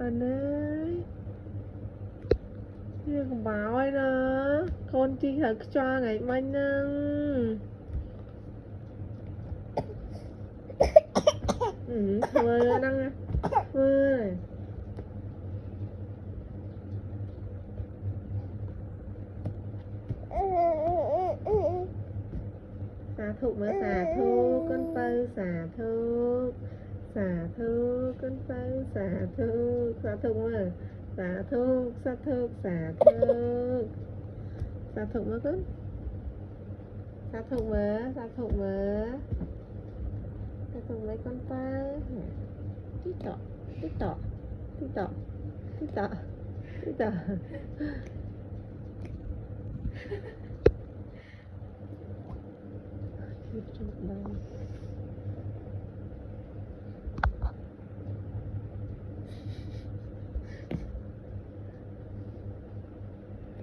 anh ơi chưa còn bảo ai nữa con chi thật cho ngày mai nâng thôi đang thôi xà thục mà xà thu con pơ xà thục con pơ xà thục mà xà thục xà thục mà con xà thục mà con pơ tí tọ tí tọ tí tọ tí tọ tí tọ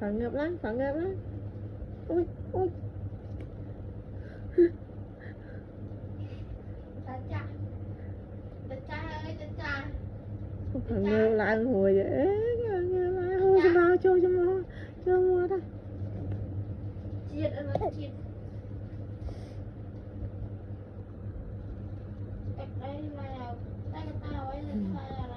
phản ngập lắm ui phản ngập lại hồi vậy hôi cho bao cho mua thôi Chiết ơi nó chiết. Đây là tay cái tao ấy là